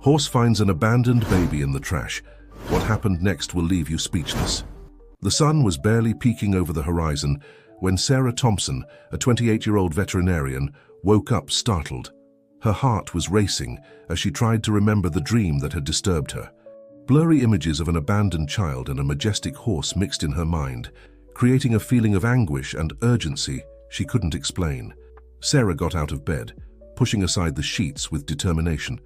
Horse finds an abandoned baby in the trash. What happened next will leave you speechless. The sun was barely peeking over the horizon when Sarah Thompson, a 28-year-old veterinarian, woke up startled. Her heart was racing as she tried to remember the dream that had disturbed her. Blurry images of an abandoned child and a majestic horse mixed in her mind, creating a feeling of anguish and urgency she couldn't explain. Sarah got out of bed, pushing aside the sheets with determination.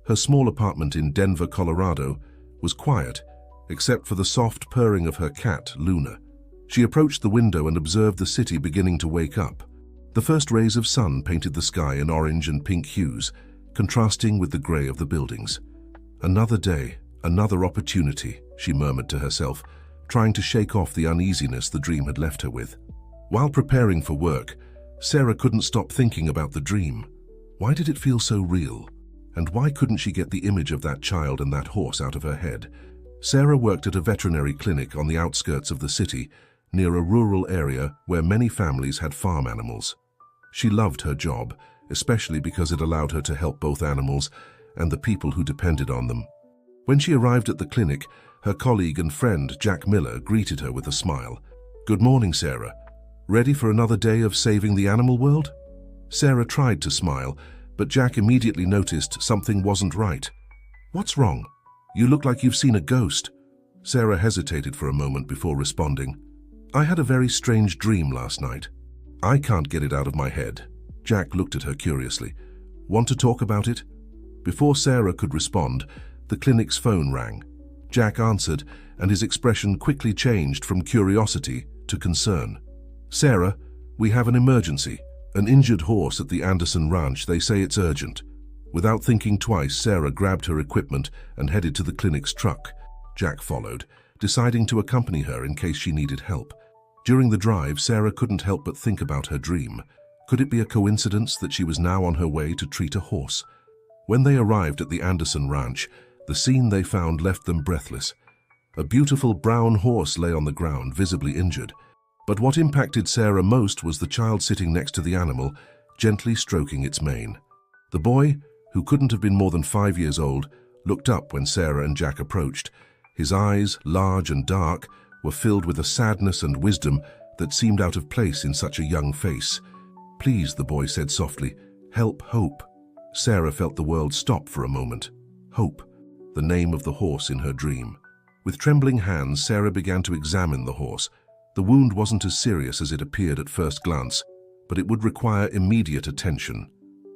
Her small apartment in Denver, Colorado, was quiet, except for the soft purring of her cat, Luna. She approached the window and observed the city beginning to wake up. The first rays of sun painted the sky in orange and pink hues, contrasting with the gray of the buildings. Another day, another opportunity, she murmured to herself, trying to shake off the uneasiness the dream had left her with. While preparing for work, Sarah couldn't stop thinking about the dream. Why did it feel so real? And why couldn't she get the image of that child and that horse out of her head? Sarah worked at a veterinary clinic on the outskirts of the city, near a rural area where many families had farm animals. She loved her job, especially because it allowed her to help both animals and the people who depended on them. When she arrived at the clinic, her colleague and friend Jack Miller greeted her with a smile. "Good morning, Sarah. Ready for another day of saving the animal world?" Sarah tried to smile, but Jack immediately noticed something wasn't right. "What's wrong? You look like you've seen a ghost." Sarah hesitated for a moment before responding. "I had a very strange dream last night. I can't get it out of my head." Jack looked at her curiously. "Want to talk about it?" Before Sarah could respond, the clinic's phone rang. Jack answered, and his expression quickly changed from curiosity to concern. "Sarah, we have an emergency. An injured horse at the Anderson Ranch. They say it's urgent." Without thinking twice, Sarah grabbed her equipment and headed to the clinic's truck. Jack followed, deciding to accompany her in case she needed help. During the drive, Sarah couldn't help but think about her dream. Could it be a coincidence that she was now on her way to treat a horse? When they arrived at the Anderson Ranch, the scene they found left them breathless. A beautiful brown horse lay on the ground, visibly injured. But what impacted Sarah most was the child sitting next to the animal, gently stroking its mane. The boy, who couldn't have been more than 5 years old, looked up when Sarah and Jack approached. His eyes, large and dark, were filled with a sadness and wisdom that seemed out of place in such a young face. "Please," the boy said softly, "help Hope." Sarah felt the world stop for a moment. Hope, the name of the horse in her dream. With trembling hands, Sarah began to examine the horse. The wound wasn't as serious as it appeared at first glance, but it would require immediate attention.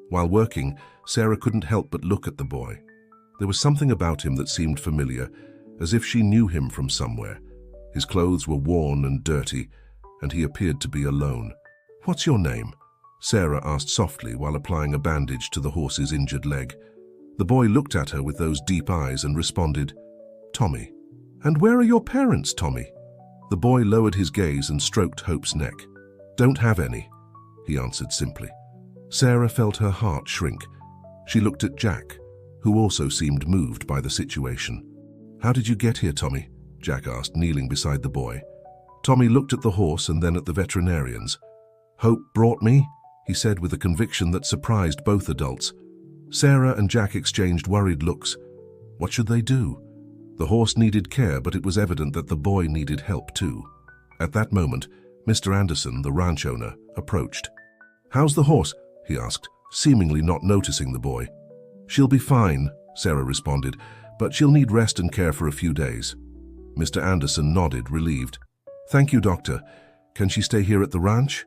While working, Sarah couldn't help but look at the boy. There was something about him that seemed familiar, as if she knew him from somewhere. His clothes were worn and dirty, and he appeared to be alone. "What's your name?" Sarah asked softly while applying a bandage to the horse's injured leg. The boy looked at her with those deep eyes and responded, "Tommy." "And where are your parents, Tommy?" The boy lowered his gaze and stroked Hope's neck. "Don't have any," he answered simply. Sarah felt her heart shrink. She looked at Jack, who also seemed moved by the situation. "How did you get here, Tommy?" Jack asked, kneeling beside the boy. Tommy looked at the horse and then at the veterinarians. "Hope brought me," he said with a conviction that surprised both adults. Sarah and Jack exchanged worried looks. What should they do? The horse needed care, but it was evident that the boy needed help too. At that moment, Mr. Anderson, the ranch owner, approached. "How's the horse?" he asked, seemingly not noticing the boy. "She'll be fine," Sarah responded, "but she'll need rest and care for a few days." Mr. Anderson nodded, relieved. "Thank you, doctor. Can she stay here at the ranch?"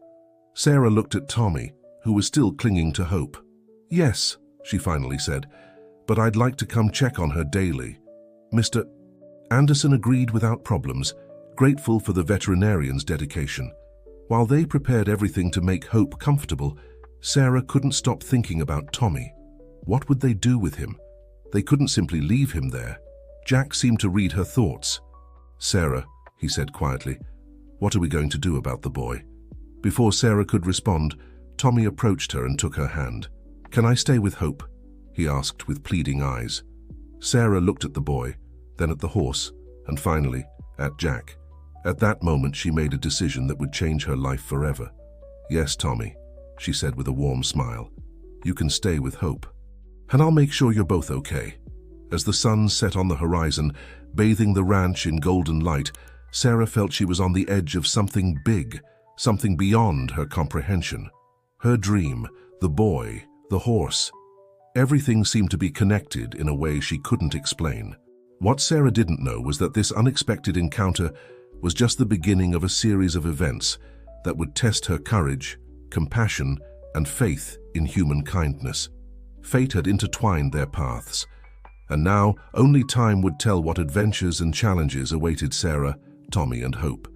Sarah looked at Tommy, who was still clinging to Hope. "Yes," she finally said, "but I'd like to come check on her daily." Mr. Anderson agreed without problems, grateful for the veterinarian's dedication. While they prepared everything to make Hope comfortable, Sarah couldn't stop thinking about Tommy. What would they do with him? They couldn't simply leave him there. Jack seemed to read her thoughts. "Sarah," he said quietly, "what are we going to do about the boy?" Before Sarah could respond, Tommy approached her and took her hand. "Can I stay with Hope?" he asked with pleading eyes. Sarah looked at the boy, then at the horse, and finally at Jack. At that moment, she made a decision that would change her life forever. "Yes, Tommy," she said with a warm smile. "You can stay with Hope. And I'll make sure you're both okay." As the sun set on the horizon, bathing the ranch in golden light, Sarah felt she was on the edge of something big, something beyond her comprehension. Her dream, the boy, the horse, everything seemed to be connected in a way she couldn't explain. What Sarah didn't know was that this unexpected encounter was just the beginning of a series of events that would test her courage, compassion, and faith in human kindness. Fate had intertwined their paths, and now only time would tell what adventures and challenges awaited Sarah, Tommy, and Hope.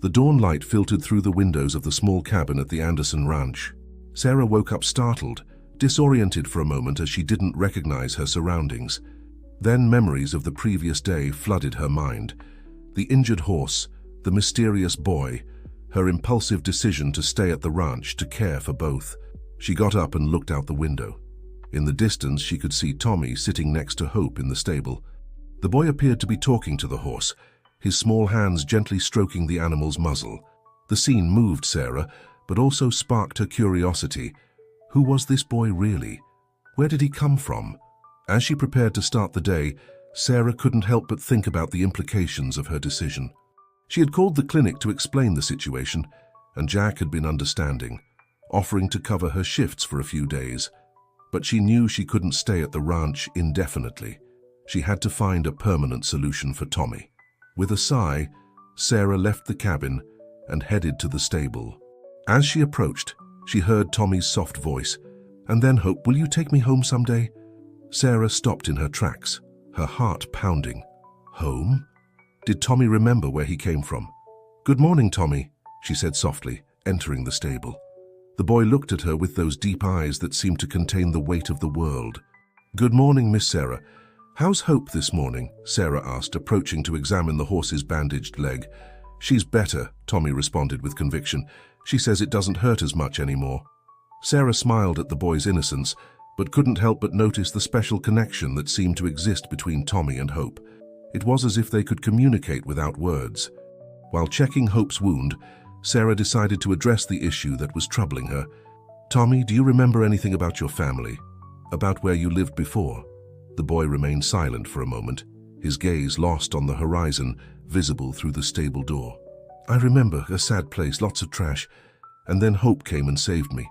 The dawn light filtered through the windows of the small cabin at the Anderson Ranch. Sarah woke up startled, disoriented for a moment as she didn't recognize her surroundings. Then memories of the previous day flooded her mind. The injured horse, the mysterious boy, her impulsive decision to stay at the ranch to care for both. She got up and looked out the window. In the distance, she could see Tommy sitting next to Hope in the stable. The boy appeared to be talking to the horse, his small hands gently stroking the animal's muzzle. The scene moved Sarah, but also sparked her curiosity. Who was this boy really? Where did he come from? As she prepared to start the day, Sarah couldn't help but think about the implications of her decision. She had called the clinic to explain the situation, and Jack had been understanding, offering to cover her shifts for a few days. But she knew she couldn't stay at the ranch indefinitely. She had to find a permanent solution for Tommy. With a sigh, Sarah left the cabin and headed to the stable. As she approached, she heard Tommy's soft voice. "And then, Hope, will you take me home someday?" Sarah stopped in her tracks, her heart pounding. Home? Did Tommy remember where he came from? "Good morning, Tommy," she said softly, entering the stable. The boy looked at her with those deep eyes that seemed to contain the weight of the world. "Good morning, Miss Sarah. How's Hope this morning?" Sarah asked, approaching to examine the horse's bandaged leg. "She's better," Tommy responded with conviction. "She says it doesn't hurt as much anymore." Sarah smiled at the boy's innocence, but couldn't help but notice the special connection that seemed to exist between Tommy and Hope. It was as if they could communicate without words. While checking Hope's wound, Sarah decided to address the issue that was troubling her. "Tommy, do you remember anything about your family? About where you lived before?" The boy remained silent for a moment, his gaze lost on the horizon, visible through the stable door. "I remember a sad place, lots of trash, and then Hope came and saved me."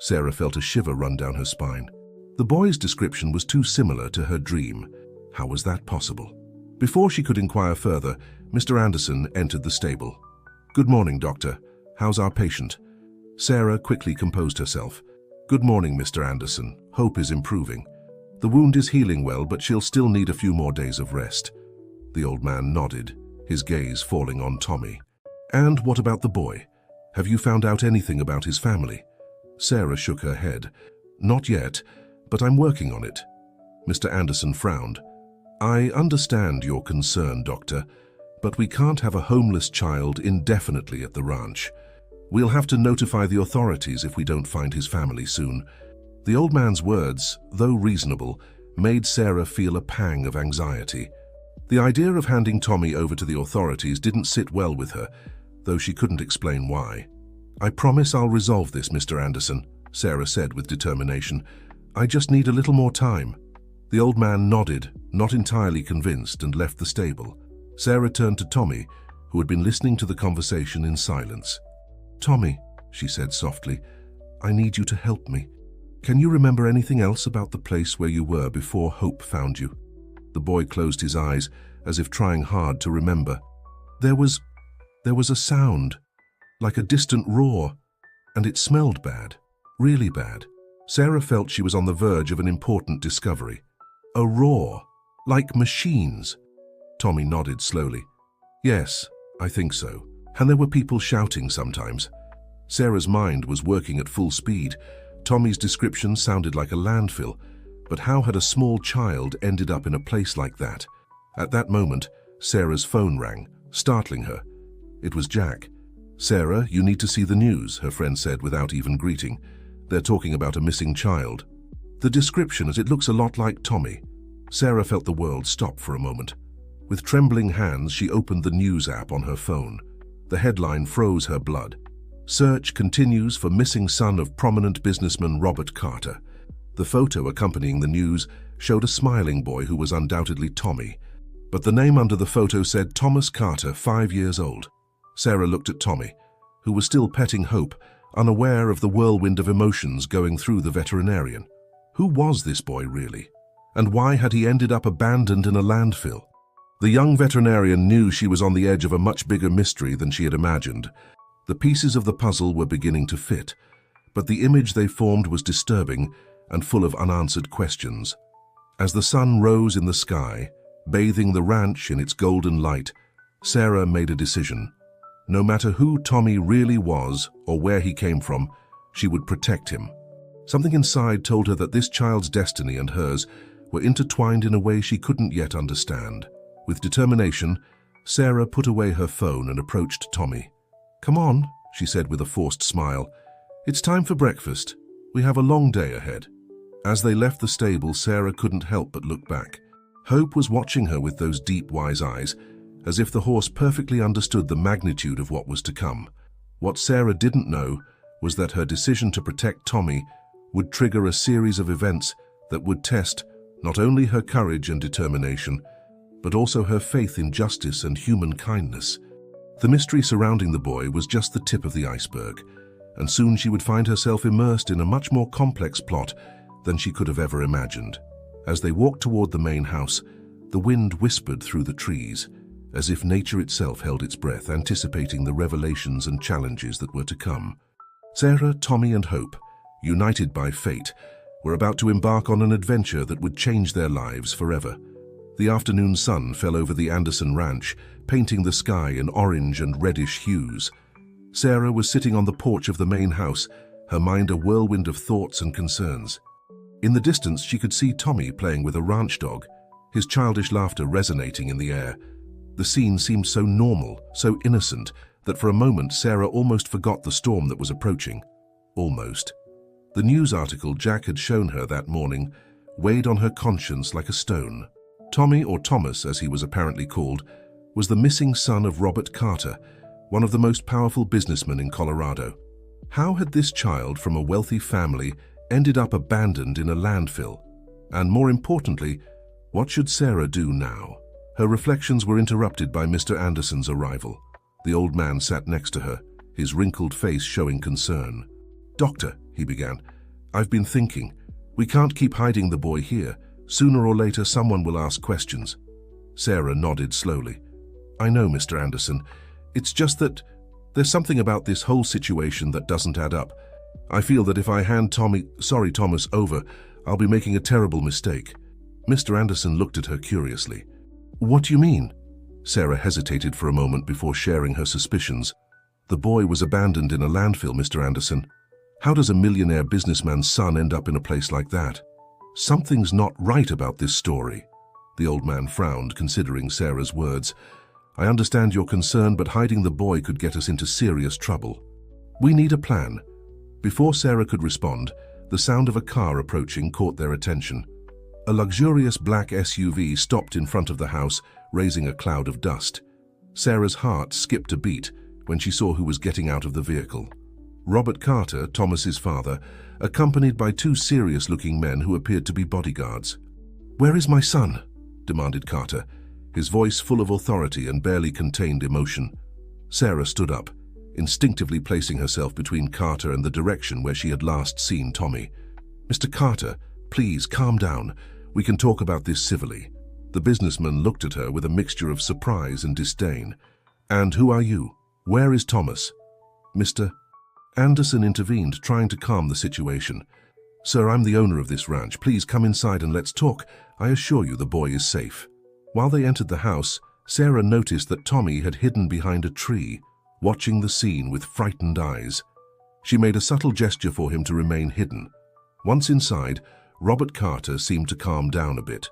Sarah felt a shiver run down her spine. The boy's description was too similar to her dream. How was that possible? Before she could inquire further, Mr. Anderson entered the stable. "Good morning, doctor. How's our patient?" Sarah quickly composed herself. "Good morning, Mr. Anderson. Hope is improving. The wound is healing well, but she'll still need a few more days of rest." The old man nodded, his gaze falling on Tommy. "And what about the boy? Have you found out anything about his family?" Sarah shook her head. "Not yet, but I'm working on it." Mr. Anderson frowned. "I understand your concern, doctor, but we can't have a homeless child indefinitely at the ranch. We'll have to notify the authorities if we don't find his family soon." The old man's words, though reasonable, made Sarah feel a pang of anxiety. The idea of handing Tommy over to the authorities didn't sit well with her, though she couldn't explain why. "I promise I'll resolve this, Mr. Anderson," Sarah said with determination. "I just need a little more time." The old man nodded, not entirely convinced, and left the stable. Sarah turned to Tommy, who had been listening to the conversation in silence. "Tommy," she said softly, "I need you to help me. Can you remember anything else about the place where you were before Hope found you?" The boy closed his eyes, as if trying hard to remember. There was a sound, like a distant roar, and it smelled bad, really bad." Sarah felt she was on the verge of an important discovery. "A roar, like machines." Tommy nodded slowly. "Yes, I think so. And there were people shouting sometimes." Sarah's mind was working at full speed. Tommy's description sounded like a landfill, but how had a small child ended up in a place like that? At that moment, Sarah's phone rang, startling her. It was Jack. "Sarah, you need to see the news," her friend said without even greeting. "They're talking about a missing child." The description, as it looks a lot like Tommy. Sarah felt the world stop for a moment. With trembling hands, she opened the news app on her phone. The headline froze her blood. "Search continues for missing son of prominent businessman Robert Carter." The photo accompanying the news showed a smiling boy who was undoubtedly Tommy, but the name under the photo said Thomas Carter, 5 years old. Sarah looked at Tommy, who was still petting Hope, unaware of the whirlwind of emotions going through the veterinarian. Who was this boy really? And why had he ended up abandoned in a landfill? The young veterinarian knew she was on the edge of a much bigger mystery than she had imagined. The pieces of the puzzle were beginning to fit, but the image they formed was disturbing and full of unanswered questions. As the sun rose in the sky, bathing the ranch in its golden light, Sarah made a decision. No matter who Tommy really was or where he came from, she would protect him. Something inside told her that this child's destiny and hers were intertwined in a way she couldn't yet understand. With determination, Sarah put away her phone and approached Tommy. "Come on," she said with a forced smile. "It's time for breakfast. We have a long day ahead." As they left the stable, Sarah couldn't help but look back. Hope was watching her with those deep, wise eyes, as if the horse perfectly understood the magnitude of what was to come. What Sarah didn't know was that her decision to protect Tommy would trigger a series of events that would test not only her courage and determination, but also her faith in justice and human kindness. The mystery surrounding the boy was just the tip of the iceberg, and soon she would find herself immersed in a much more complex plot than she could have ever imagined. As they walked toward the main house, the wind whispered through the trees, as if nature itself held its breath, anticipating the revelations and challenges that were to come. Sarah, Tommy, and Hope, united by fate, were about to embark on an adventure that would change their lives forever. The afternoon sun fell over the Anderson ranch, painting the sky in orange and reddish hues. Sarah was sitting on the porch of the main house, her mind a whirlwind of thoughts and concerns. In the distance, she could see Tommy playing with a ranch dog, his childish laughter resonating in the air. The scene seemed so normal, so innocent, that for a moment Sarah almost forgot the storm that was approaching. Almost. The news article Jack had shown her that morning weighed on her conscience like a stone. Tommy, or Thomas as he was apparently called, was the missing son of Robert Carter, one of the most powerful businessmen in Colorado. How had this child from a wealthy family ended up abandoned in a landfill? And more importantly, what should Sarah do now? Her reflections were interrupted by Mr. Anderson's arrival. The old man sat next to her, his wrinkled face showing concern. "Doctor," he began, "I've been thinking. We can't keep hiding the boy here. Sooner or later, someone will ask questions." Sarah nodded slowly. "I know, Mr. Anderson. It's just that there's something about this whole situation that doesn't add up. I feel that if I hand Thomas over, I'll be making a terrible mistake." Mr. Anderson looked at her curiously. "What do you mean?" Sarah hesitated for a moment before sharing her suspicions. "The boy was abandoned in a landfill, Mr. Anderson. How does a millionaire businessman's son end up in a place like that? Something's not right about this story." The old man frowned, considering Sarah's words. "I understand your concern, but hiding the boy could get us into serious trouble. We need a plan." Before Sarah could respond, the sound of a car approaching caught their attention. A luxurious black SUV stopped in front of the house, raising a cloud of dust. Sarah's heart skipped a beat when she saw who was getting out of the vehicle. Robert Carter, Thomas's father, accompanied by two serious-looking men who appeared to be bodyguards. "Where is my son?" demanded Carter, his voice full of authority and barely contained emotion. Sarah stood up, instinctively placing herself between Carter and the direction where she had last seen Tommy. "Mr. Carter, please calm down. We can talk about this civilly." The businessman looked at her with a mixture of surprise and disdain. "And who are you? Where is Thomas?" Mr. Anderson intervened, trying to calm the situation. "Sir, I'm the owner of this ranch. Please come inside and let's talk. I assure you the boy is safe." While they entered the house, Sarah noticed that Tommy had hidden behind a tree, watching the scene with frightened eyes. She made a subtle gesture for him to remain hidden. Once inside, Robert Carter seemed to calm down a bit.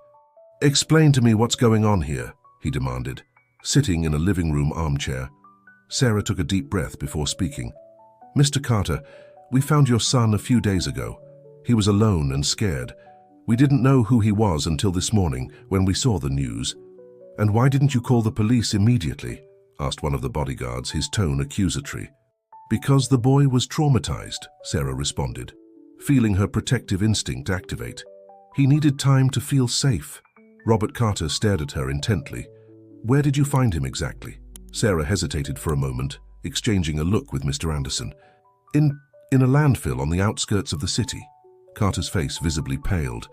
"Explain to me what's going on here," he demanded, sitting in a living room armchair. Sarah took a deep breath before speaking. "Mr. Carter, we found your son a few days ago. He was alone and scared. We didn't know who he was until this morning when we saw the news." "And why didn't you call the police immediately?" asked one of the bodyguards, his tone accusatory. "Because the boy was traumatized," Sarah responded, feeling her protective instinct activate. He needed time to feel safe. Robert Carter stared at her intently. Where did you find him exactly? Sarah hesitated for a moment, exchanging a look with Mr. Anderson. In a landfill on the outskirts of the city. Carter's face visibly paled.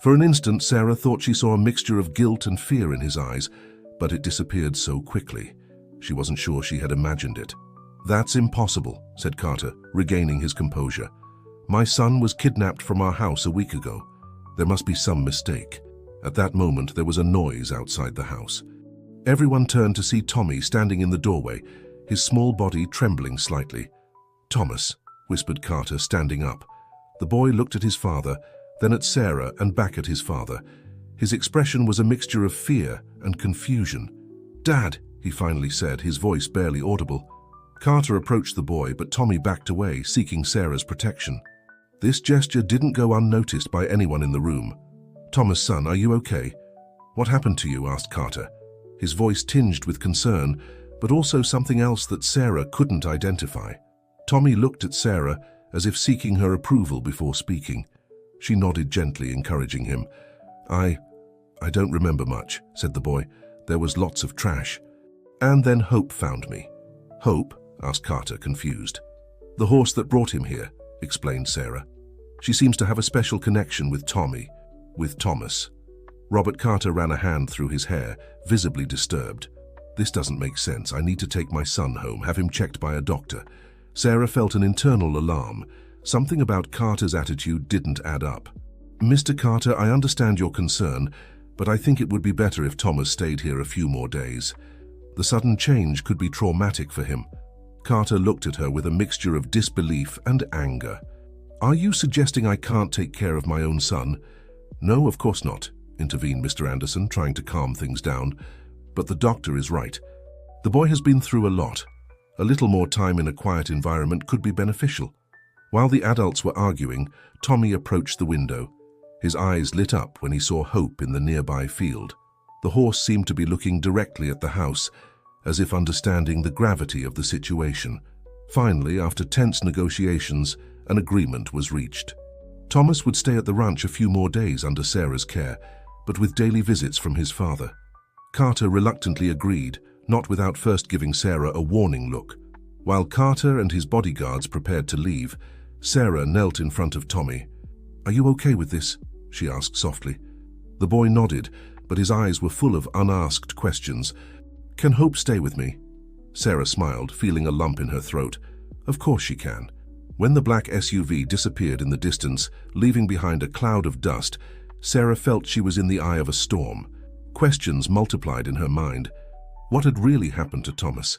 For an instant, Sarah thought she saw a mixture of guilt and fear in his eyes, but it disappeared so quickly. She wasn't sure she had imagined it. That's impossible, said Carter, regaining his composure. My son was kidnapped from our house a week ago. There must be some mistake. At that moment, there was a noise outside the house. Everyone turned to see Tommy standing in the doorway, his small body trembling slightly. Thomas, whispered Carter, standing up. The boy looked at his father, then at Sarah and back at his father. His expression was a mixture of fear and confusion. Dad, he finally said, his voice barely audible. Carter approached the boy, but Tommy backed away, seeking Sarah's protection. This gesture didn't go unnoticed by anyone in the room. Thomas, son, are you okay? What happened to you? Asked Carter, his voice tinged with concern, but also something else that Sarah couldn't identify. Tommy looked at Sarah as if seeking her approval before speaking. She nodded gently, encouraging him. I don't remember much, said the boy. There was lots of trash. And then Hope found me. Hope? Asked Carter, confused. The horse that brought him here, explained Sarah. She seems to have a special connection with Thomas. Robert Carter ran a hand through his hair, visibly disturbed. This doesn't make sense. I need to take my son home, have him checked by a doctor. Sarah felt an internal alarm. Something about Carter's attitude didn't add up. Mr. Carter, I understand your concern, but I think it would be better if Thomas stayed here a few more days. The sudden change could be traumatic for him. Carter looked at her with a mixture of disbelief and anger. Are you suggesting I can't take care of my own son? No, of course not, intervened Mr. Anderson, trying to calm things down. But the doctor is right. The boy has been through a lot. A little more time in a quiet environment could be beneficial. While the adults were arguing, Tommy approached the window. His eyes lit up when he saw Hope in the nearby field. The horse seemed to be looking directly at the house, as if understanding the gravity of the situation. Finally, after tense negotiations, an agreement was reached. Thomas would stay at the ranch a few more days under Sarah's care, but with daily visits from his father. Carter reluctantly agreed, not without first giving Sarah a warning look. While Carter and his bodyguards prepared to leave, Sarah knelt in front of Tommy. Are you okay with this? She asked softly. The boy nodded, but his eyes were full of unasked questions. Can Hope stay with me? Sarah smiled, feeling a lump in her throat. Of course she can. When the black SUV disappeared in the distance, leaving behind a cloud of dust, Sarah felt she was in the eye of a storm. Questions multiplied in her mind. What had really happened to Thomas?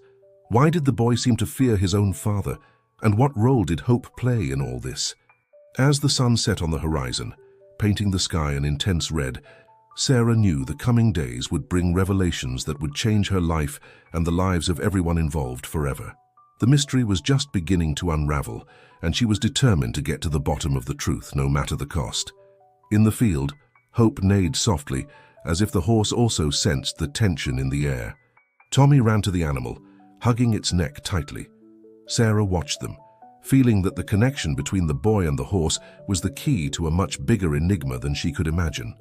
Why did the boy seem to fear his own father? And what role did Hope play in all this? As the sun set on the horizon, painting the sky an intense red, Sarah knew the coming days would bring revelations that would change her life and the lives of everyone involved forever. The mystery was just beginning to unravel, and she was determined to get to the bottom of the truth, no matter the cost. In the field, Hope neighed softly, as if the horse also sensed the tension in the air. Tommy ran to the animal, hugging its neck tightly. Sarah watched them, feeling that the connection between the boy and the horse was the key to a much bigger enigma than she could imagine.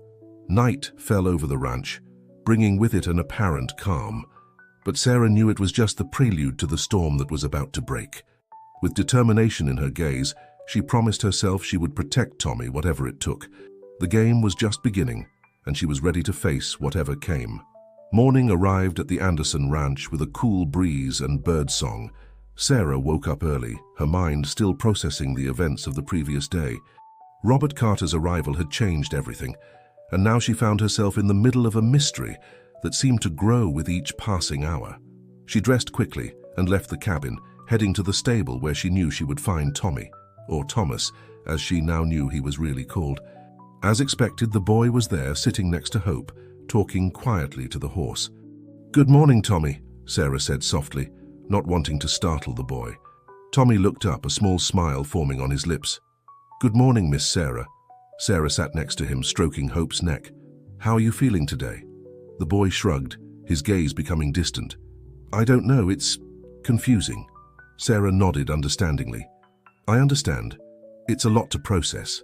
Night fell over the ranch, bringing with it an apparent calm. But Sarah knew it was just the prelude to the storm that was about to break. With determination in her gaze, she promised herself she would protect Tommy whatever it took. The game was just beginning, and she was ready to face whatever came. Morning arrived at the Anderson Ranch with a cool breeze and birdsong. Sarah woke up early, her mind still processing the events of the previous day. Robert Carter's arrival had changed everything, and now she found herself in the middle of a mystery that seemed to grow with each passing hour. She dressed quickly and left the cabin, heading to the stable where she knew she would find Tommy, or Thomas, as she now knew he was really called. As expected, the boy was there, sitting next to Hope, talking quietly to the horse. "Good morning, Tommy," Sarah said softly, not wanting to startle the boy. Tommy looked up, a small smile forming on his lips. "Good morning, Miss Sarah." Sarah sat next to him, stroking Hope's neck. "How are you feeling today?" The boy shrugged, his gaze becoming distant. "I don't know, it's confusing." Sarah nodded understandingly. "I understand. It's a lot to process.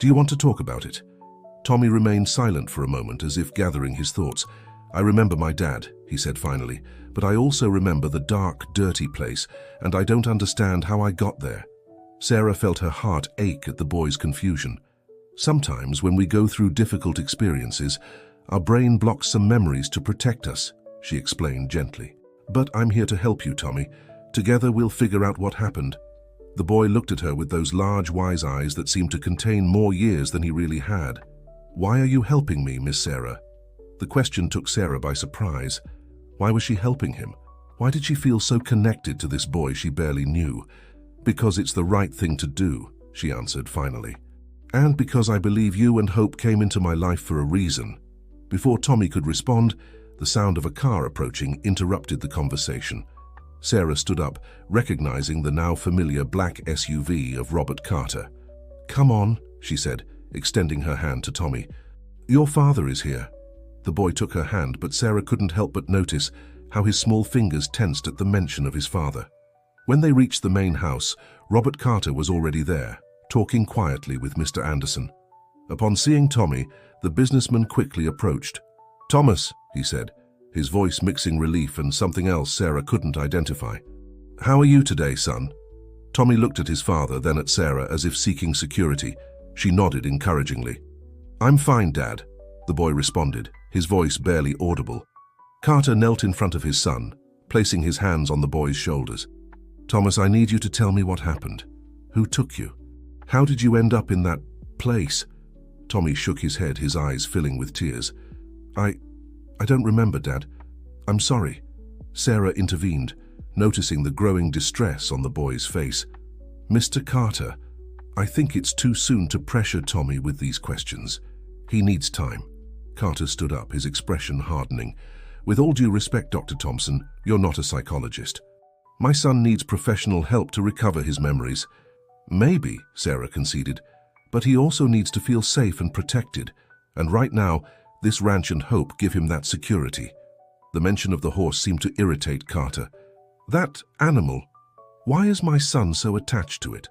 Do you want to talk about it?" Tommy remained silent for a moment, as if gathering his thoughts. "I remember my dad," he said finally, "but I also remember the dark, dirty place, and I don't understand how I got there." Sarah felt her heart ache at the boy's confusion. "Sometimes when we go through difficult experiences, our brain blocks some memories to protect us," she explained gently. "But I'm here to help you, Tommy. Together we'll figure out what happened." The boy looked at her with those large, wise eyes that seemed to contain more years than he really had. "Why are you helping me, Miss Sarah?" The question took Sarah by surprise. Why was she helping him? Why did she feel so connected to this boy she barely knew? "Because it's the right thing to do," she answered finally. "And because I believe you and Hope came into my life for a reason." Before Tommy could respond, the sound of a car approaching interrupted the conversation. Sarah stood up, recognizing the now familiar black SUV of Robert Carter. "Come on," she said, extending her hand to Tommy. "Your father is here." The boy took her hand, but Sarah couldn't help but notice how his small fingers tensed at the mention of his father. When they reached the main house, Robert Carter was already there, talking quietly with Mr. Anderson. Upon seeing Tommy, the businessman quickly approached. "Thomas," he said, his voice mixing relief and something else Sarah couldn't identify. "How are you today, son?" Tommy looked at his father, then at Sarah, as if seeking security. She nodded encouragingly. "I'm fine, Dad," the boy responded, his voice barely audible. Carter knelt in front of his son, placing his hands on the boy's shoulders. "Thomas, I need you to tell me what happened. Who took you? How did you end up in that place?" Tommy shook his head, his eyes filling with tears. I don't remember, Dad. I'm sorry." Sarah intervened, noticing the growing distress on the boy's face. "Mr. Carter, I think it's too soon to pressure Tommy with these questions. He needs time." Carter stood up, his expression hardening. "With all due respect, Dr. Thompson, you're not a psychologist. My son needs professional help to recover his memories." "Maybe," Sarah conceded, "but he also needs to feel safe and protected. And right now, this ranch and Hope give him that security." The mention of the horse seemed to irritate Carter. "That animal, why is my son so attached to it?"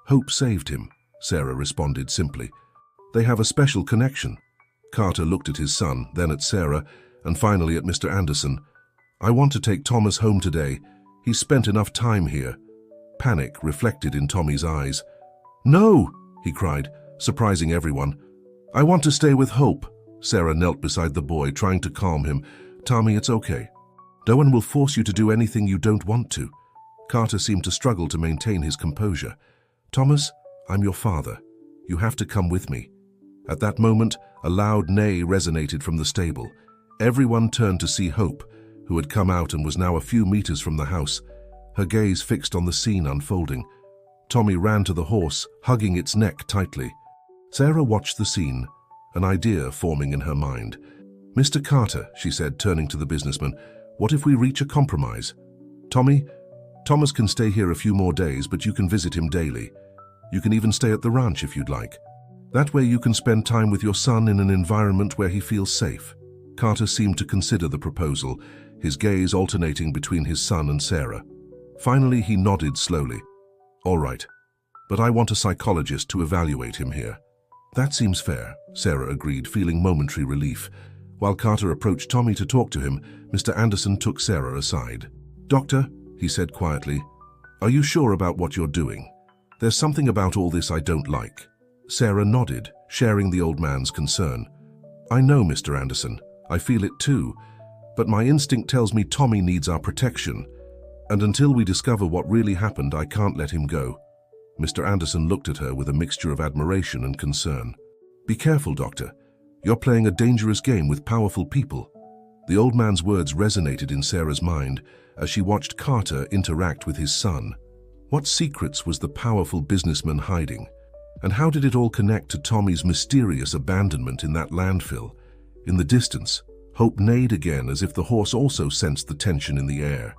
"Hope saved him," Sarah responded simply. "They have a special connection." Carter looked at his son, then at Sarah, and finally at Mr. Anderson. "I want to take Thomas home today. He's spent enough time here." Panic reflected in Tommy's eyes. "No!" he cried, surprising everyone. "I want to stay with Hope." Sarah knelt beside the boy, trying to calm him. "Tommy, it's okay. No one will force you to do anything you don't want to." Carter seemed to struggle to maintain his composure. "Thomas, I'm your father. You have to come with me." At that moment, a loud neigh resonated from the stable. Everyone turned to see Hope, who had come out and was now a few meters from the house, her gaze fixed on the scene unfolding. Tommy ran to the horse, hugging its neck tightly. Sarah watched the scene, an idea forming in her mind. "Mr. Carter," she said, turning to the businessman, "what if we reach a compromise? Thomas can stay here a few more days, but you can visit him daily. You can even stay at the ranch if you'd like. That way you can spend time with your son in an environment where he feels safe." Carter seemed to consider the proposal, his gaze alternating between his son and Sarah. Finally, he nodded slowly. "All right, but I want a psychologist to evaluate him here." "That seems fair," Sarah agreed, feeling momentary relief. While Carter approached Tommy to talk to him, Mr. Anderson took Sarah aside. "Doctor," he said quietly, "are you sure about what you're doing? There's something about all this I don't like." Sarah nodded, sharing the old man's concern. "I know, Mr. Anderson. I feel it too. But my instinct tells me Tommy needs our protection. And until we discover what really happened, I can't let him go." Mr. Anderson looked at her with a mixture of admiration and concern. "Be careful, Doctor. You're playing a dangerous game with powerful people." The old man's words resonated in Sarah's mind as she watched Carter interact with his son. What secrets was the powerful businessman hiding? And how did it all connect to Tommy's mysterious abandonment in that landfill? In the distance, Hope neighed again, as if the horse also sensed the tension in the air.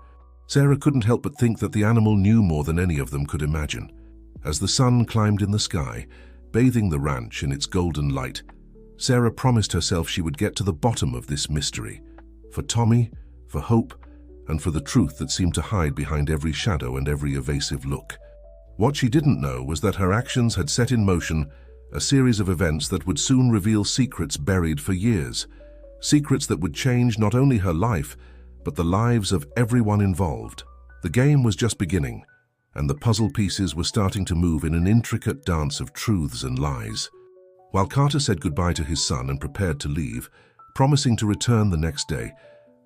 Sarah couldn't help but think that the animal knew more than any of them could imagine. As the sun climbed in the sky, bathing the ranch in its golden light, Sarah promised herself she would get to the bottom of this mystery. For Tommy, for Hope, and for the truth that seemed to hide behind every shadow and every evasive look. What she didn't know was that her actions had set in motion a series of events that would soon reveal secrets buried for years. Secrets that would change not only her life, but the lives of everyone involved. The game was just beginning, and the puzzle pieces were starting to move in an intricate dance of truths and lies. While Carter said goodbye to his son and prepared to leave, promising to return the next day,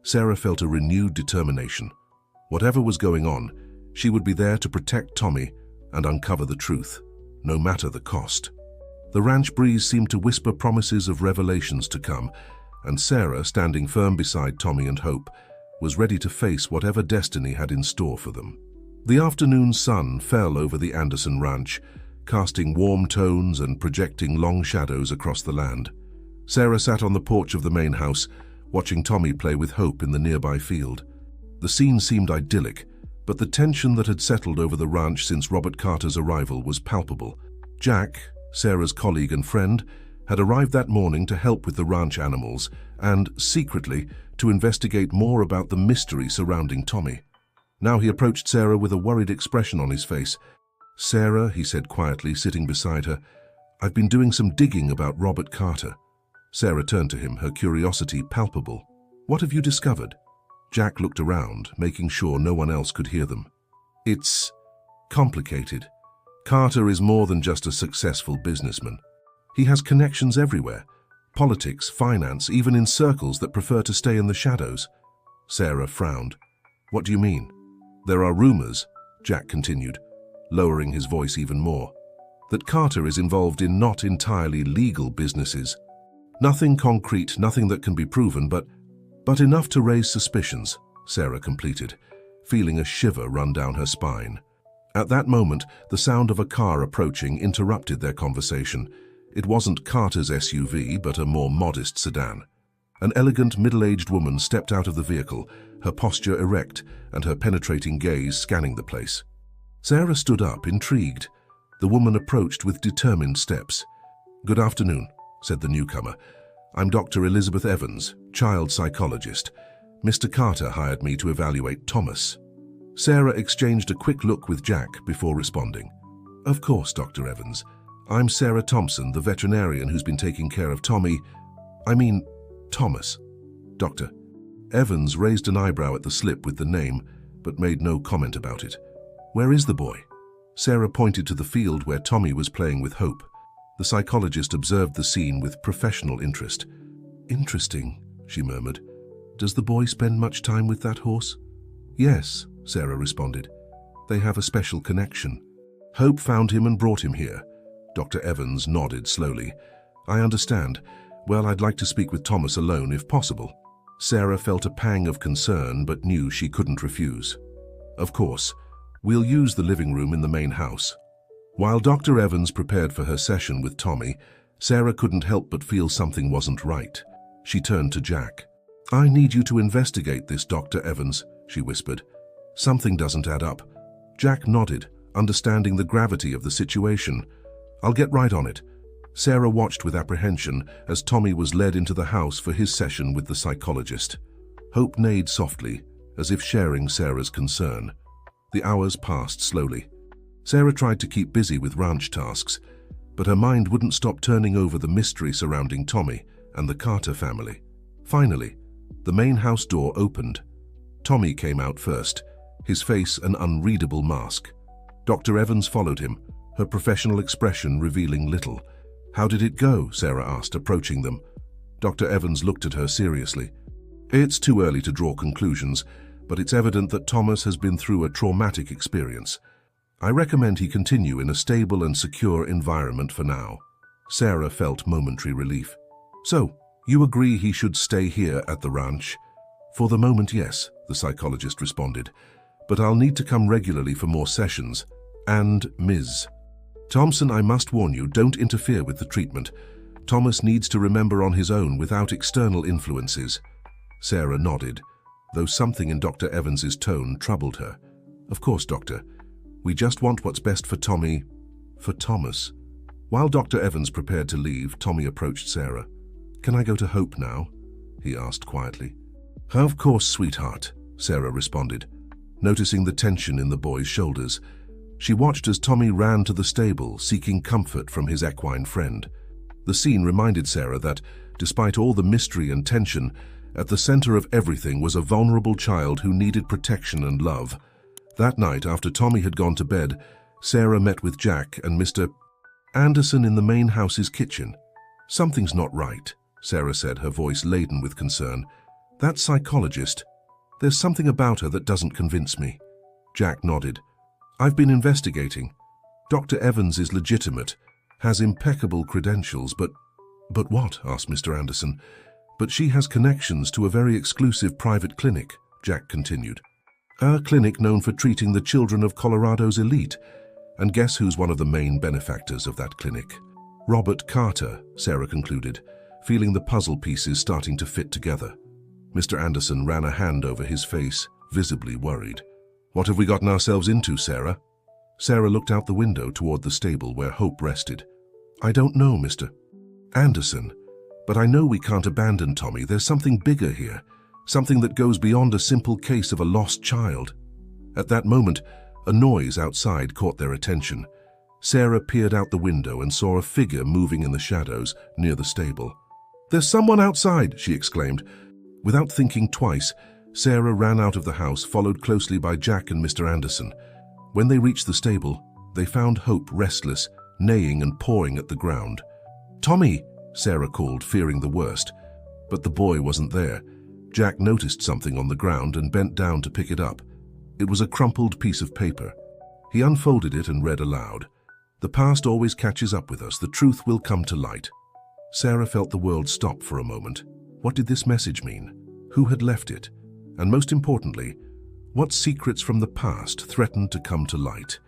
Sarah felt a renewed determination. Whatever was going on, she would be there to protect Tommy and uncover the truth, no matter the cost. The ranch breeze seemed to whisper promises of revelations to come, and Sarah, standing firm beside Tommy and Hope, was ready to face whatever destiny had in store for them. The afternoon sun fell over the Anderson ranch, casting warm tones and projecting long shadows across the land. Sarah sat on the porch of the main house, watching Tommy play with Hope in the nearby field. The scene seemed idyllic, but the tension that had settled over the ranch since Robert Carter's arrival was palpable. Jack, Sarah's colleague and friend, had arrived that morning to help with the ranch animals and, secretly, to investigate more about the mystery surrounding Tommy. Now he approached Sarah with a worried expression on his face. "Sarah," he said quietly, sitting beside her, "I've been doing some digging about Robert Carter." Sarah turned to him, her curiosity palpable. "What have you discovered?" Jack looked around, making sure no one else could hear them. "It's complicated. Carter is more than just a successful businessman. He has connections everywhere. Politics, finance, even in circles that prefer to stay in the shadows." Sarah frowned. "What do you mean?" "There are rumors," Jack continued, lowering his voice even more, "that Carter is involved in not entirely legal businesses. Nothing concrete, nothing that can be proven, but enough to raise suspicions," Sarah completed, feeling a shiver run down her spine. At that moment, the sound of a car approaching interrupted their conversation. It wasn't Carter's SUV, but a more modest sedan. An elegant, middle-aged woman stepped out of the vehicle, her posture erect and her penetrating gaze scanning the place. Sarah stood up, intrigued. The woman approached with determined steps. "Good afternoon," said the newcomer. "I'm Dr. Elizabeth Evans, child psychologist. Mr. Carter hired me to evaluate Thomas." Sarah exchanged a quick look with Jack before responding. "Of course, Dr. Evans. I'm Sarah Thompson, the veterinarian who's been taking care of Thomas." Dr. Evans raised an eyebrow at the slip with the name, but made no comment about it. "Where is the boy?" Sarah pointed to the field where Tommy was playing with Hope. The psychologist observed the scene with professional interest. "Interesting," she murmured. "Does the boy spend much time with that horse?" "Yes," Sarah responded. "They have a special connection. Hope found him and brought him here." Dr. Evans nodded slowly. "I understand. Well, I'd like to speak with Thomas alone if possible." Sarah felt a pang of concern but knew she couldn't refuse. "Of course. We'll use the living room in the main house." While Dr. Evans prepared for her session with Tommy, Sarah couldn't help but feel something wasn't right. She turned to Jack. "I need you to investigate this, Dr. Evans," she whispered. "Something doesn't add up." Jack nodded, understanding the gravity of the situation. "I'll get right on it." Sarah watched with apprehension as Tommy was led into the house for his session with the psychologist. Hope neighed softly, as if sharing Sarah's concern. The hours passed slowly. Sarah tried to keep busy with ranch tasks, but her mind wouldn't stop turning over the mystery surrounding Tommy and the Carter family. Finally, the main house door opened. Tommy came out first, his face an unreadable mask. Dr. Evans followed him, her professional expression revealing little. "How did it go?" Sarah asked, approaching them. Dr. Evans looked at her seriously. "It's too early to draw conclusions, but it's evident that Thomas has been through a traumatic experience. I recommend he continue in a stable and secure environment for now." Sarah felt momentary relief. "So, you agree he should stay here at the ranch?" "For the moment, yes," the psychologist responded. "But I'll need to come regularly for more sessions. And Ms. Thompson, I must warn you, don't interfere with the treatment. Thomas needs to remember on his own without external influences." Sarah nodded, though something in Dr. Evans's tone troubled her. "Of course, Doctor. We just want what's best for Thomas." While Dr. Evans prepared to leave, Tommy approached Sarah. "Can I go to Hope now?" he asked quietly. "Of course, sweetheart," Sarah responded, noticing the tension in the boy's shoulders. She watched as Tommy ran to the stable, seeking comfort from his equine friend. The scene reminded Sarah that, despite all the mystery and tension, at the center of everything was a vulnerable child who needed protection and love. That night, after Tommy had gone to bed, Sarah met with Jack and Mr. Anderson in the main house's kitchen. "Something's not right," Sarah said, her voice laden with concern. "That psychologist, there's something about her that doesn't convince me." Jack nodded. "I've been investigating. Dr. Evans is legitimate, has impeccable credentials, but what?" asked Mr. Anderson. "But she has connections to a very exclusive private clinic," Jack continued. "A clinic known for treating the children of Colorado's elite. And guess who's one of the main benefactors of that clinic? Robert Carter," Sarah concluded, feeling the puzzle pieces starting to fit together. Mr. Anderson ran a hand over his face, visibly worried. "What have we gotten ourselves into, Sarah?" Sarah looked out the window toward the stable where Hope rested. "I don't know, Mr. Anderson, but I know we can't abandon Tommy. There's something bigger here, something that goes beyond a simple case of a lost child." At that moment, a noise outside caught their attention. Sarah peered out the window and saw a figure moving in the shadows near the stable. "There's someone outside!" she exclaimed. Without thinking twice, Sarah ran out of the house, followed closely by Jack and Mr. Anderson. When they reached the stable, they found Hope restless, neighing and pawing at the ground. "Tommy!" Sarah called, fearing the worst. But the boy wasn't there. Jack noticed something on the ground and bent down to pick it up. It was a crumpled piece of paper. He unfolded it and read aloud. "The past always catches up with us. The truth will come to light." Sarah felt the world stop for a moment. What did this message mean? Who had left it? And most importantly, what secrets from the past threatened to come to light?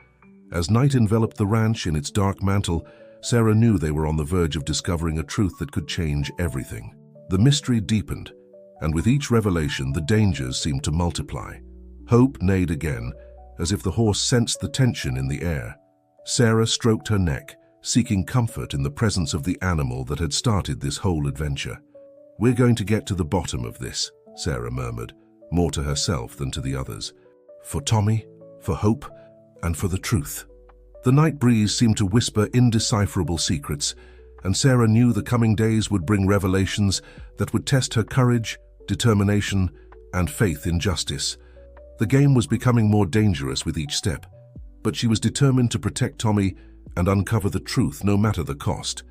As night enveloped the ranch in its dark mantle, Sarah knew they were on the verge of discovering a truth that could change everything. The mystery deepened, and with each revelation, the dangers seemed to multiply. Hope neighed again, as if the horse sensed the tension in the air. Sarah stroked her neck, seeking comfort in the presence of the animal that had started this whole adventure. "We're going to get to the bottom of this," Sarah murmured, more to herself than to the others. "For Tommy, for Hope, and for the truth." The night breeze seemed to whisper indecipherable secrets, and Sarah knew the coming days would bring revelations that would test her courage, determination, and faith in justice. The game was becoming more dangerous with each step, but she was determined to protect Tommy and uncover the truth no matter the cost.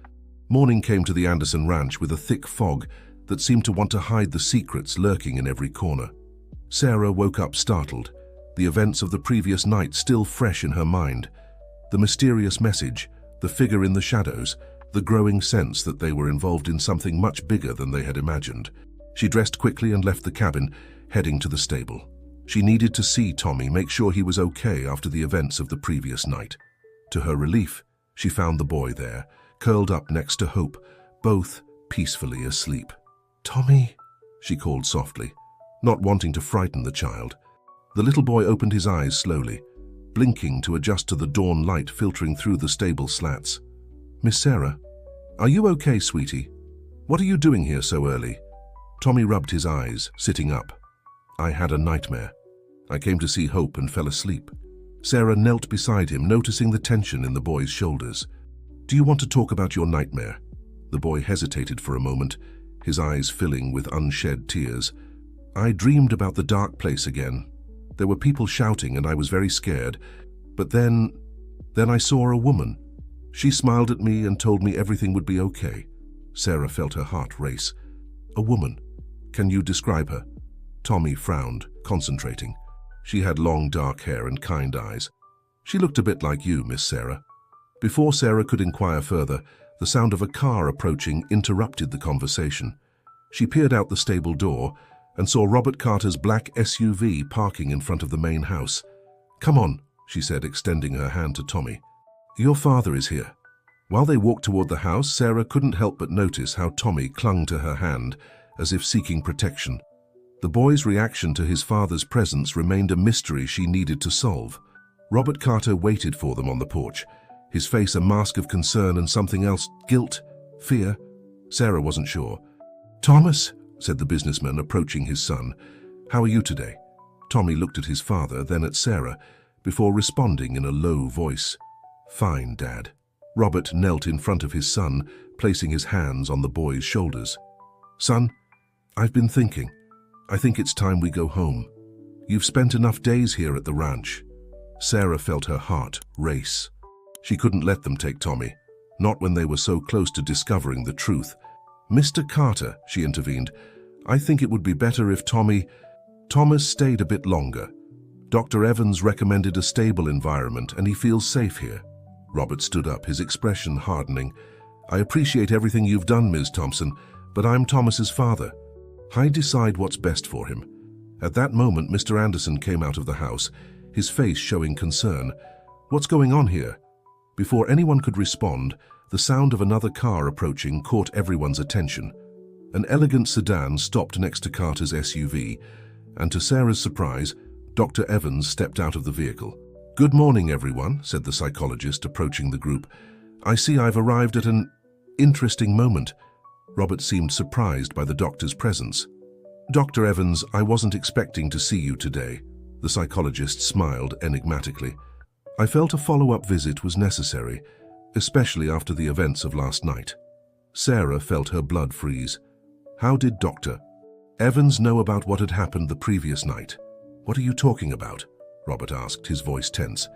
Morning came to the Anderson ranch with a thick fog that seemed to want to hide the secrets lurking in every corner. Sarah woke up startled, the events of the previous night still fresh in her mind. The mysterious message, the figure in the shadows, the growing sense that they were involved in something much bigger than they had imagined. She dressed quickly and left the cabin, heading to the stable. She needed to see Tommy, make sure he was okay after the events of the previous night. To her relief, she found the boy there, curled up next to Hope, both peacefully asleep. "Tommy," she called softly, not wanting to frighten the child. The little boy opened his eyes slowly, blinking to adjust to the dawn light filtering through the stable slats. "Miss Sarah, are you okay, sweetie? What are you doing here so early?" Tommy rubbed his eyes, sitting up. "I had a nightmare. I came to see Hope and fell asleep." Sarah knelt beside him, noticing the tension in the boy's shoulders. "Do you want to talk about your nightmare?" The boy hesitated for a moment, his eyes filling with unshed tears. "I dreamed about the dark place again. There were people shouting and I was very scared. But then I saw a woman. She smiled at me and told me everything would be okay." Sarah felt her heart race. "A woman? Can you describe her?" Tommy frowned, concentrating. She had long dark hair and kind eyes. "She looked a bit like you, Miss Sarah." Before Sarah could inquire further, the sound of a car approaching interrupted the conversation. She peered out the stable door and saw Robert Carter's black SUV parking in front of the main house. "Come on," she said, extending her hand to Tommy. "Your father is here." While they walked toward the house, Sarah couldn't help but notice how Tommy clung to her hand, as if seeking protection. The boy's reaction to his father's presence remained a mystery she needed to solve. Robert Carter waited for them on the porch, his face a mask of concern and something else, guilt, fear. Sarah wasn't sure. "Thomas," said the businessman, approaching his son, "how are you today?" Tommy looked at his father, then at Sarah, before responding in a low voice. "Fine, Dad." Robert knelt in front of his son, placing his hands on the boy's shoulders. "Son, I've been thinking. I think it's time we go home. You've spent enough days here at the ranch." Sarah felt her heart race. She couldn't let them take Tommy, not when they were so close to discovering the truth. "Mr. Carter," she intervened, "I think it would be better if Thomas stayed a bit longer. Dr. Evans recommended a stable environment and he feels safe here." Robert stood up, his expression hardening. "I appreciate everything you've done, Ms. Thompson, but I'm Thomas's father. I decide what's best for him." At that moment, Mr. Anderson came out of the house, his face showing concern. "What's going on here?" Before anyone could respond, the sound of another car approaching caught everyone's attention. An elegant sedan stopped next to Carter's SUV, and to Sarah's surprise, Dr. Evans stepped out of the vehicle. "Good morning, everyone," said the psychologist, approaching the group. "I see I've arrived at an interesting moment." Robert seemed surprised by the doctor's presence. "Dr. Evans, I wasn't expecting to see you today." The psychologist smiled enigmatically. "I felt a follow-up visit was necessary, especially after the events of last night." Sarah felt her blood freeze. "How did Dr. Evans know about what had happened the previous night?" "What are you talking about?" Robert asked, his voice tense.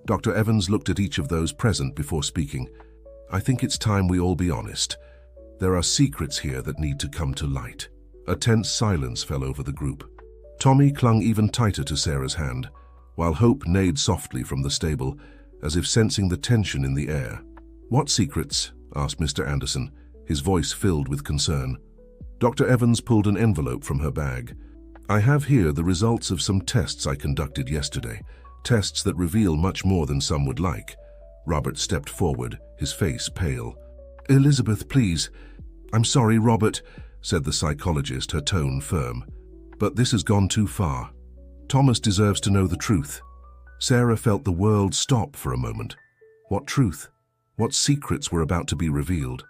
Dr. Evans looked at each of those present before speaking. "I think it's time we all be honest. There are secrets here that need to come to light." A tense silence fell over the group. Tommy clung even tighter to Sarah's hand, while Hope neighed softly from the stable, as if sensing the tension in the air. "What secrets?" asked Mr. Anderson, his voice filled with concern. Dr. Evans pulled an envelope from her bag. "I have here the results of some tests I conducted yesterday, tests that reveal much more than some would like." Robert stepped forward, his face pale. "Elizabeth, please." "I'm sorry, Robert," said the psychologist, her tone firm. "But this has gone too far. Thomas deserves to know the truth." Sarah felt the world stop for a moment. What truth? What secrets were about to be revealed?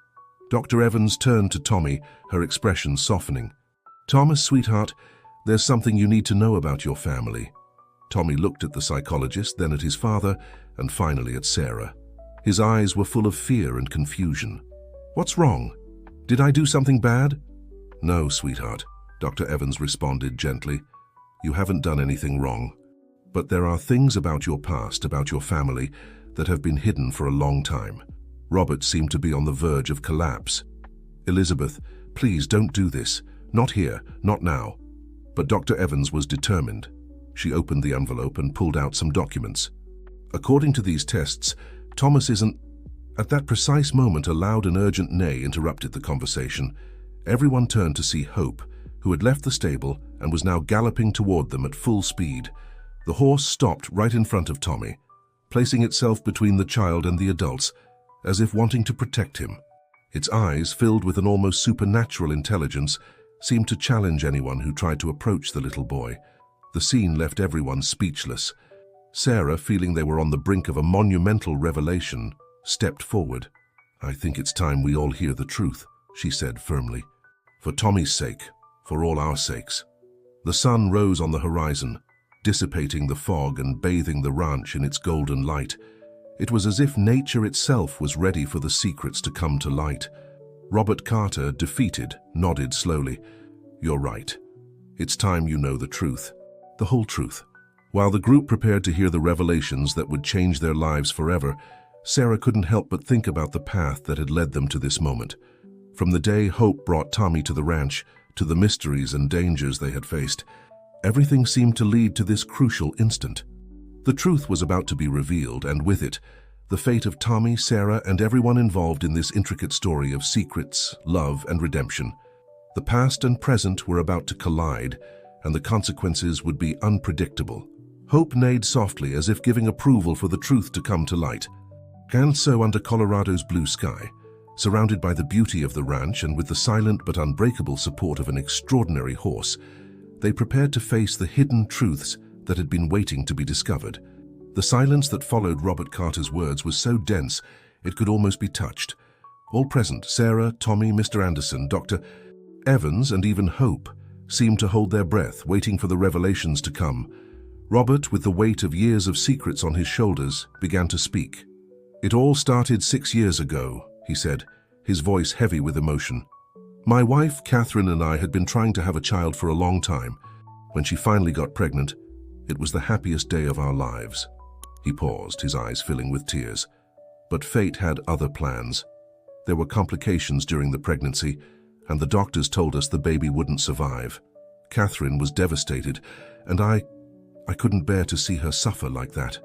Dr. Evans turned to Tommy, her expression softening. "Thomas, sweetheart, there's something you need to know about your family." Tommy looked at the psychologist, then at his father, and finally at Sarah. His eyes were full of fear and confusion. "What's wrong? Did I do something bad?" "No, sweetheart," Dr. Evans responded gently. "You haven't done anything wrong. But there are things about your past, about your family, that have been hidden for a long time." Robert seemed to be on the verge of collapse. "Elizabeth, please don't do this. Not here, not now." But Dr. Evans was determined. She opened the envelope and pulled out some documents. "According to these tests, Thomas isn't—" At that precise moment, a loud and urgent neigh interrupted the conversation. Everyone turned to see Hope, who had left the stable and was now galloping toward them at full speed. The horse stopped right in front of Tommy, placing itself between the child and the adults, as if wanting to protect him. Its eyes, filled with an almost supernatural intelligence, seemed to challenge anyone who tried to approach the little boy. The scene left everyone speechless. Sarah, feeling they were on the brink of a monumental revelation, stepped forward. "I think it's time we all hear the truth," she said firmly. "For Tommy's sake, for all our sakes." The sun rose on the horizon, dissipating the fog and bathing the ranch in its golden light. It was as if nature itself was ready for the secrets to come to light. Robert Carter, defeated, nodded slowly. "You're right. It's time you know the truth. The whole truth." While the group prepared to hear the revelations that would change their lives forever, Sarah couldn't help but think about the path that had led them to this moment. From the day Hope brought Tommy to the ranch, to the mysteries and dangers they had faced, everything seemed to lead to this crucial instant. The truth was about to be revealed, and with it, the fate of Tommy, Sarah, and everyone involved in this intricate story of secrets, love, and redemption. The past and present were about to collide, and the consequences would be unpredictable. Hope neighed softly, as if giving approval for the truth to come to light. And so, under Colorado's blue sky, surrounded by the beauty of the ranch and with the silent but unbreakable support of an extraordinary horse, they prepared to face the hidden truths that had been waiting to be discovered. The silence that followed Robert Carter's words was so dense it could almost be touched. All present, Sarah, Tommy, Mr. Anderson, Dr. Evans, and even Hope, seemed to hold their breath, waiting for the revelations to come. Robert, with the weight of years of secrets on his shoulders, began to speak. "It all started 6 years ago," he said, his voice heavy with emotion. "My wife, Catherine, and I had been trying to have a child for a long time. When she finally got pregnant, it was the happiest day of our lives." He paused, his eyes filling with tears. But fate had other plans. There were complications during the pregnancy, and the doctors told us the baby wouldn't survive. Catherine was devastated, and I couldn't bear to see her suffer like that.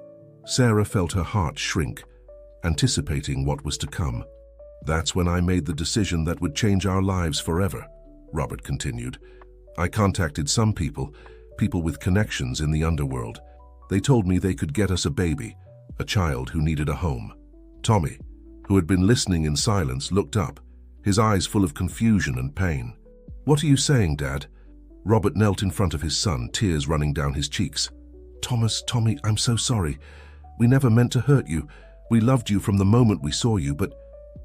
Sarah felt her heart shrink, anticipating what was to come. "That's when I made the decision that would change our lives forever," Robert continued. "I contacted some people with connections in the underworld. They told me they could get us a baby, a child who needed a home." Tommy, who had been listening in silence, looked up, his eyes full of confusion and pain. "What are you saying, Dad?" Robert knelt in front of his son, tears running down his cheeks. Tommy, I'm so sorry. We never meant to hurt you. We loved you from the moment we saw you, but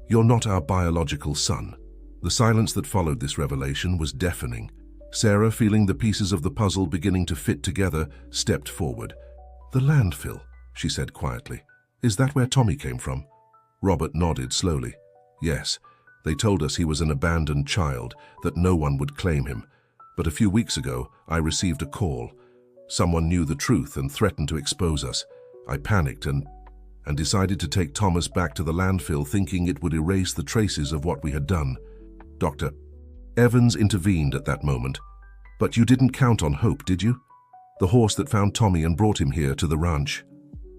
you're not our biological son." The silence that followed this revelation was deafening. Sarah, feeling the pieces of the puzzle beginning to fit together, stepped forward. "The landfill," she said quietly. "Is that where Tommy came from?" Robert nodded slowly. "Yes, they told us he was an abandoned child, that no one would claim him. But a few weeks ago, I received a call. Someone knew the truth and threatened to expose us. I panicked and decided to take Thomas back to the landfill, thinking it would erase the traces of what we had done." Dr. Evans intervened at that moment. "But you didn't count on Hope, did you? The horse that found Tommy and brought him here to the ranch."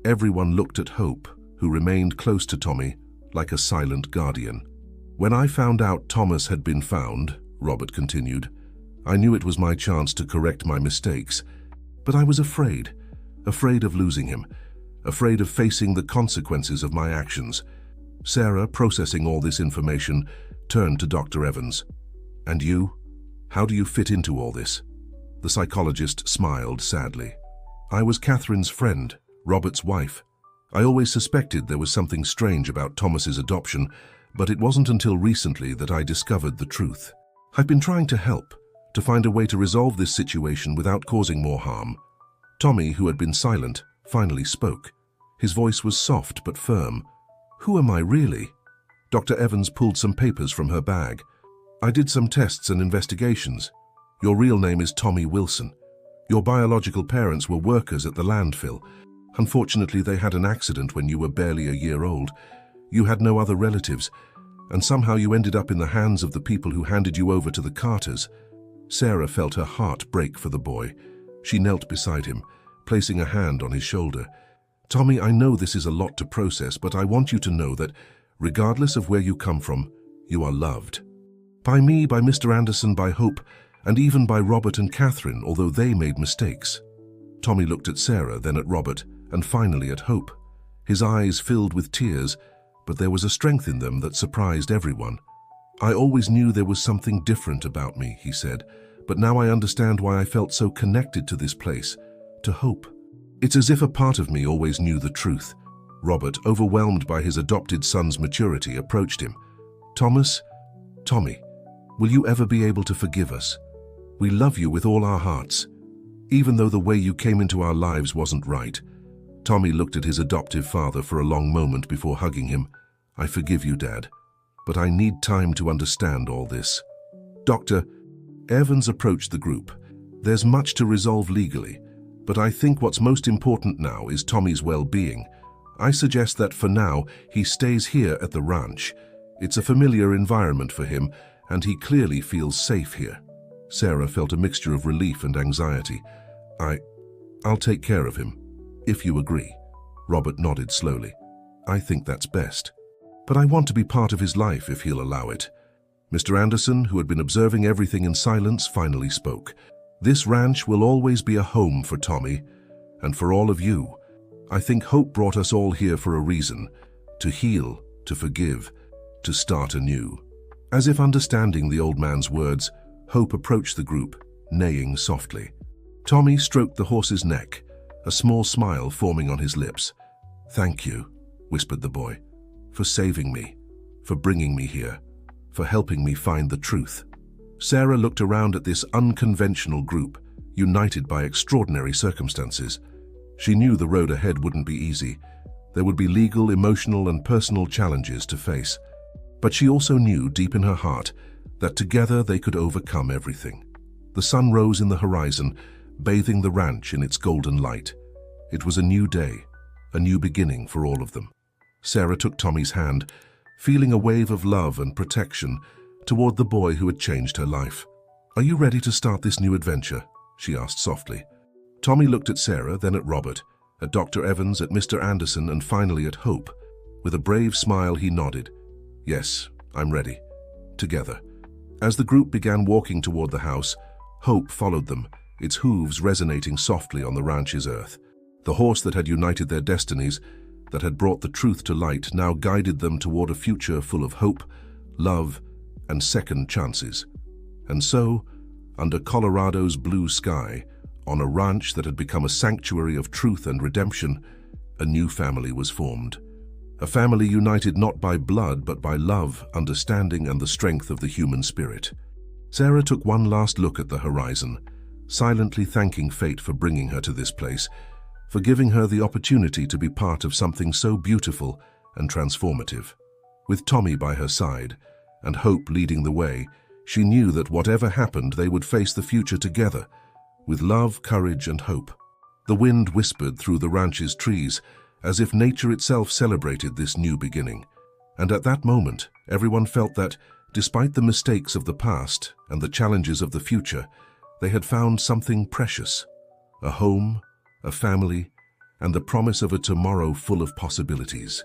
Everyone looked at Hope, who remained close to Tommy, like a silent guardian. "When I found out Thomas had been found," Robert continued, "I knew it was my chance to correct my mistakes. But I was afraid of losing him, afraid of facing the consequences of my actions." Sarah, processing all this information, turned to Dr. Evans. "And you? How do you fit into all this?" The psychologist smiled sadly. "I was Catherine's friend, Robert's wife. I always suspected there was something strange about Thomas's adoption, but it wasn't until recently that I discovered the truth. I've been trying to help, to find a way to resolve this situation without causing more harm." Tommy, who had been silent, finally spoke. His voice was soft but firm. "Who am I really?" Dr. Evans pulled some papers from her bag. "I did some tests and investigations. Your real name is Tommy Wilson. Your biological parents were workers at the landfill. Unfortunately, they had an accident when you were barely a year old. You had no other relatives, and somehow you ended up in the hands of the people who handed you over to the Carters." Sarah felt her heart break for the boy. She knelt beside him, placing a hand on his shoulder. "Tommy, I know this is a lot to process, but I want you to know that, regardless of where you come from, you are loved. By me, by Mr. Anderson, by Hope, and even by Robert and Catherine, although they made mistakes." Tommy looked at Sarah, then at Robert, and finally at Hope. His eyes filled with tears, but there was a strength in them that surprised everyone. "I always knew there was something different about me," he said, "but now I understand why I felt so connected to this place, to Hope. It's as if a part of me always knew the truth." Robert, overwhelmed by his adopted son's maturity, approached him. Tommy, will you ever be able to forgive us? We love you with all our hearts, even though the way you came into our lives wasn't right." Tommy looked at his adoptive father for a long moment before hugging him. "I forgive you, Dad, but I need time to understand all this." Dr. Evans approached the group. "There's much to resolve legally, but I think what's most important now is Tommy's well-being. I suggest that for now, he stays here at the ranch. It's a familiar environment for him, and he clearly feels safe here." Sarah felt a mixture of relief and anxiety. I'll take care of him, if you agree." Robert nodded slowly. "I think that's best. But I want to be part of his life if he'll allow it." Mr. Anderson, who had been observing everything in silence, finally spoke. "This ranch will always be a home for Tommy, and for all of you. I think Hope brought us all here for a reason, to heal, to forgive, to start anew." As if understanding the old man's words, Hope approached the group, neighing softly. Tommy stroked the horse's neck, a small smile forming on his lips. "Thank you," whispered the boy, "for saving me, for bringing me here, for helping me find the truth." Sarah looked around at this unconventional group, united by extraordinary circumstances. She knew the road ahead wouldn't be easy. There would be legal, emotional, and personal challenges to face. But she also knew deep in her heart that together they could overcome everything. The sun rose in the horizon, bathing the ranch in its golden light. It was a new day, a new beginning for all of them. Sarah took Tommy's hand, feeling a wave of love and protection toward the boy who had changed her life. "Are you ready to start this new adventure?" she asked softly. Tommy looked at Sarah, then at Robert, at Dr. Evans, at Mr. Anderson, and finally at Hope. With a brave smile, he nodded. "Yes, I'm ready." Together. As the group began walking toward the house, Hope followed them, its hooves resonating softly on the ranch's earth. The horse that had united their destinies, that had brought the truth to light, now guided them toward a future full of hope, love, and second chances. And so, under Colorado's blue sky, on a ranch that had become a sanctuary of truth and redemption, a new family was formed. A family united not by blood, but by love, understanding, and the strength of the human spirit. Sarah took one last look at the horizon, silently thanking fate for bringing her to this place, for giving her the opportunity to be part of something so beautiful and transformative. With Tommy by her side, and Hope leading the way, she knew that whatever happened, they would face the future together, with love, courage, and hope. The wind whispered through the ranch's trees, as if nature itself celebrated this new beginning. And at that moment, everyone felt that, despite the mistakes of the past and the challenges of the future, they had found something precious: a home, a family, and the promise of a tomorrow full of possibilities.